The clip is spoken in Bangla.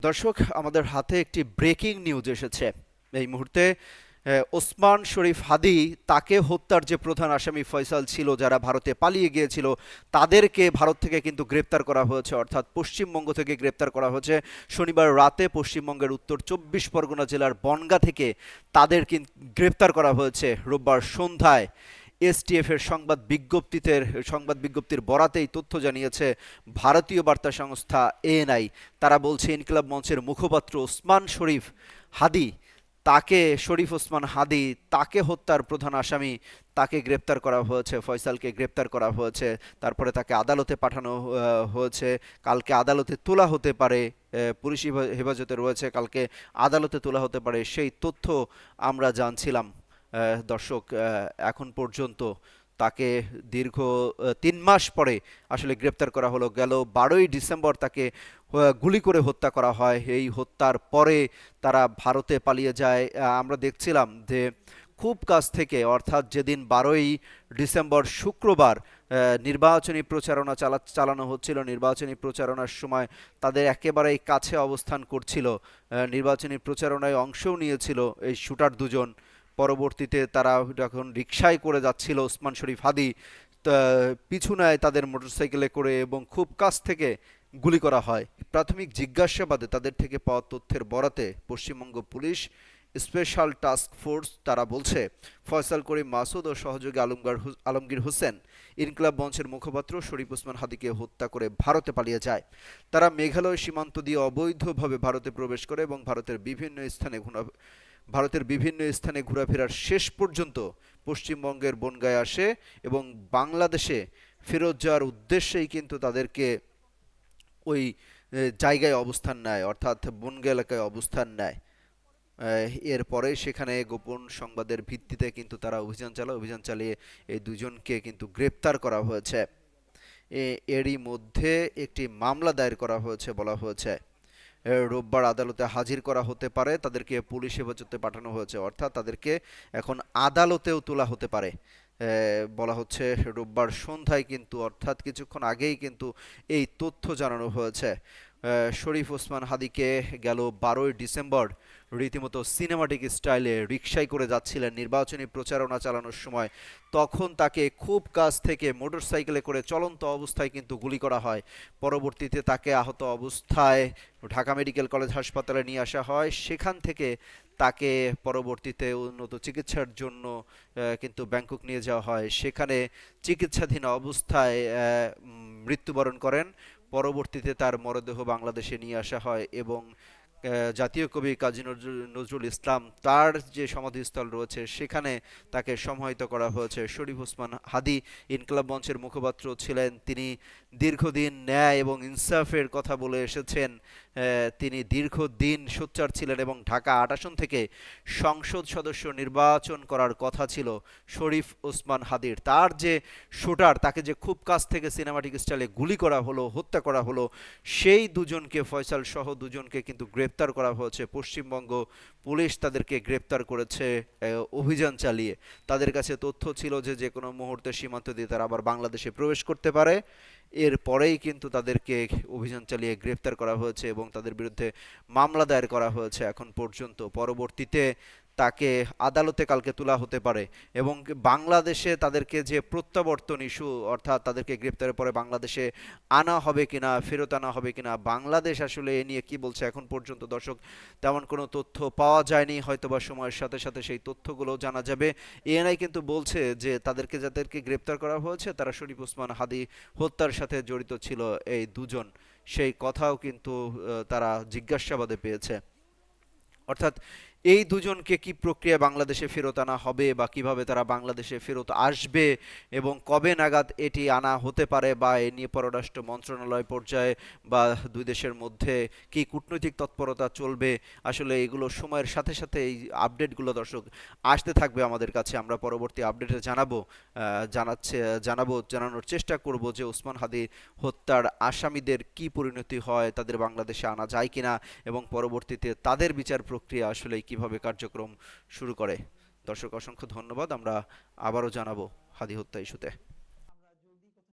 দর্শক, আমাদের হাতে একটি ব্রেকিং নিউজ এসেছে এই মুহূর্তে। ওসমান শরীফ হাদি, তাকে হত্যার যে প্রধান আসামি ফয়সাল ছিল, যারা ভারতে পালিয়ে গিয়েছিল, তাদেরকে ভারত থেকে কিন্তু গ্রেপ্তার করা হয়েছে, অর্থাৎ পশ্চিমবঙ্গ থেকে গ্রেপ্তার করা হয়েছে। শনিবার রাতে পশ্চিমবঙ্গের উত্তর 24 পরগনা জেলার বনগাঁ থেকে তাদের গ্রেপ্তার করা হয়েছে। রোববার সন্ধ্যায় এসটিএফ এর সংবাদ বিজ্ঞপ্তির বরাতেই তথ্য জানিয়েছে ভারতীয় বার্তা সংস্থা এএনআই। তারা বলছে ইনকিলাব মঞ্চের মুখপাত্র ওসমান শরীফ হাদি, শরীফ ওসমান হাদি, তাকে হত্যার প্রধান আসামি, তাকে গ্রেপ্তার করা হয়েছে, ফয়সালকে গ্রেপ্তার করা হয়েছে। তারপরে তাকে আদালতে পাঠানো হয়েছে। কালকে আদালতে তোলা হতে পারে, পুলিশ হেফাজতে রয়েছে, কালকে আদালতে তোলা হতে পারে, সেই তথ্য আমরা জানছিলাম। দর্শক, এখন পর্যন্ত তাকে দীর্ঘ 3 মাস পরে আসলে গ্রেপ্তার করা হলো। গেল 12ই ডিসেম্বর তাকে গুলি করে হত্যা করা হয়। এই হত্যার পরে তারা ভারতে পালিয়ে যায়। আমরা দেখছিলাম যে খুব কাছ থেকে, অর্থাৎ যেদিন 12ই ডিসেম্বর শুক্রবার নির্বাচনী প্রচারণা চালানো হচ্ছিল, নির্বাচনী প্রচারণার সময় তাদের একেবারেই কাছে অবস্থান করছিল, নির্বাচনী প্রচারণায় অংশও নিয়েছিল এই শুটার দুজন। পরবর্তীতে তারা যখন রিকশায় করে যাচ্ছিল ওসমান শরীফ হাদি, পিছু নেয় তাদের মোটরসাইকেলে করে এবং খুব কাছ থেকে গুলি করা হয়। প্রাথমিক জিজ্ঞাসাবাদে তাদের থেকে পাওয়া তথ্যের বরাতে Paschimbanga police special task force তারা বলছে ফয়সাল করিম মাসুদ ও সহযোগী আলমগীর হোসেন ইনকিলাব মঞ্চের মুখপাত্র শরীফ ওসমান হাদিকে হত্যা করে ভারতে পালিয়ে যায়। তারা মেঘালয় সীমান্ত দিয়ে অবৈধভাবে ভারতে প্রবেশ করে এবং ভারতের বিভিন্ন স্থানে ঘোরাফেরার শেষ পর্যন্ত পশ্চিমবঙ্গের বনগাঁয় আসে এবং বাংলাদেশে ফেরত যাওয়ার উদ্দেশ্যেই কিন্তু তাদেরকে ওই জায়গায় অবস্থান নেয়, অর্থাৎ বনগাঁ এলাকায় অবস্থান নেয়। এরপরে সেখানে গোপন সংবাদের ভিত্তিতে কিন্তু তারা অভিযান চালিয়ে এই দুজনকে কিন্তু গ্রেপ্তার করা হয়েছে। এরই মধ্যে একটি মামলা দায়ের করা হয়েছে বলা হয়েছে। রোববার আদালতে হাজির করা হতে পারে, তাদেরকে পুলিশ হেফাজতে পাঠানো হয়েছে, অর্থাৎ তাদেরকে এখন আদালতেও তোলা হতে পারে বলা হচ্ছে। রোববার সন্ধ্যায় কিন্তু, অর্থাৎ কিছুক্ষণ আগেই কিন্তু এই তথ্য জানানো হয়েছে। শরীফ ওসমান হাদিকে গেল 12ই ডিসেম্বর রীতিমতো সিনেমাটিক স্টাইলে রিকশায় করে যাচ্ছিলেন নির্বাচনী প্রচারণা চালানোর সময়। তখন তাকে খুব কাছ থেকে মোটরসাইকেলে করে চলন্ত অবস্থায় কিন্তু গুলি করা হয়। পরবর্তীতে তাকে আহত অবস্থায় ঢাকা মেডিকেল কলেজ হাসপাতালে নিয়ে আসা হয়। সেখান থেকে তাকে পরবর্তীতে উন্নত চিকিৎসার জন্য কিন্তু ব্যাংকক নিয়ে যাওয়া হয়। সেখানে চিকিৎসাধীন অবস্থায় মৃত্যুবরণ করেন। পরবর্তীতে তার মরদেহ বাংলাদেশে নিয়ে আসা হয় এবং জাতীয় কবি কাজী নজরুল ইসলাম, তার যে সমাধিস্থল রয়েছে, সেখানে তাকে সমাহিত করা হয়েছে। শরীফ ওসমান হাদি ইনকিলাব মঞ্চের মুখপাত্র ছিলেন। তিনি দীর্ঘদিন ন্যায় এবং ইনসাফের কথা বলে এসেছেন। তিনি দীর্ঘদিন সোচ্চার ছিলেন এবং ঢাকা 8 আসন থেকে সংসদ সদস্য নির্বাচন করার কথা ছিল শরীফ ওসমান হাদির। তার যে শুটার, তাকে যে খুব কাছ থেকে সিনেমাটিক স্টাইলে গুলি করা হলো, হত্যা করা হলো, সেই দুজনকে, ফয়সাল সহ দুজনকে কিন্তু গ্রেপ্তার করা হয়েছে। পশ্চিমবঙ্গ পুলিশ তাদেরকে গ্রেপ্তার করেছে অভিযান চালিয়ে। তাদের কাছে তথ্য ছিল যে যে কোনো মুহূর্তে সীমান্ত দিয়ে তারা আবার বাংলাদেশে প্রবেশ করতে পারে। এরপরেই কিন্তু তাদেরকে অভিযান চালিয়ে গ্রেপ্তার করা হয়েছে এবং তাদের বিরুদ্ধে মামলা দায়ের করা হয়েছে এখন পর্যন্ত। পরবর্তীতে তাকে আদালতে কালকে তোলা হতে পারে এবং বাংলাদেশে তাদেরকে যে প্রত্যাবর্তন ইস্যু, অর্থাৎ তাদেরকে গ্রেপ্তারের পরে বাংলাদেশে আনা হবে কিনা, ফেরত আনা হবে কিনা, বাংলাদেশ আসলে এ নিয়ে কি বলছে এখন পর্যন্ত দর্শক তেমন কোনো তথ্য পাওয়া যায়নি। হয়তোবা সময়ের সাথে সাথে সেই তথ্যগুলো জানা যাবে। এএনআই কিন্তু বলছে যে যাদেরকে গ্রেপ্তার করা হয়েছে তারা শরীফ ওসমান হাদি হত্যার সাথে জড়িত ছিল এই দুজন, সেই কথাও কিন্তু তারা জিজ্ঞাসাবাদে পেয়েছে। অর্থাৎ এই দুজনকে কি প্রক্রিয়ায় বাংলাদেশে ফেরত আনা হবে বা কিভাবে তারা বাংলাদেশে ফেরত আসবে এবং কবে নাগাদ এটি আনা হতে পারে, বা এ নিয়ে পররাষ্ট্র মন্ত্রণালয় পর্যায়ে বা দুই দেশের মধ্যে কি কূটনৈতিক তৎপরতা চলবে, আসলে এগুলো সময়ের সাথে সাথে এই আপডেটগুলো দর্শক আসতে থাকবে আমাদের কাছে। আমরা পরবর্তী আপডেটে জানানোর চেষ্টা করব যে ওসমান হাদি হত্যার আসামিদের কি পরিণতি হয়, তাদের বাংলাদেশে আনা যায় কিনা এবং পরবর্তীতে তাদের বিচার প্রক্রিয়া আসলে কিভাবে কার্যক্রম শুরু করে। দর্শক, অসংখ্য ধন্যবাদ। আমরা আবারও জানাবো হাদি হত্যা ইস্যুতে।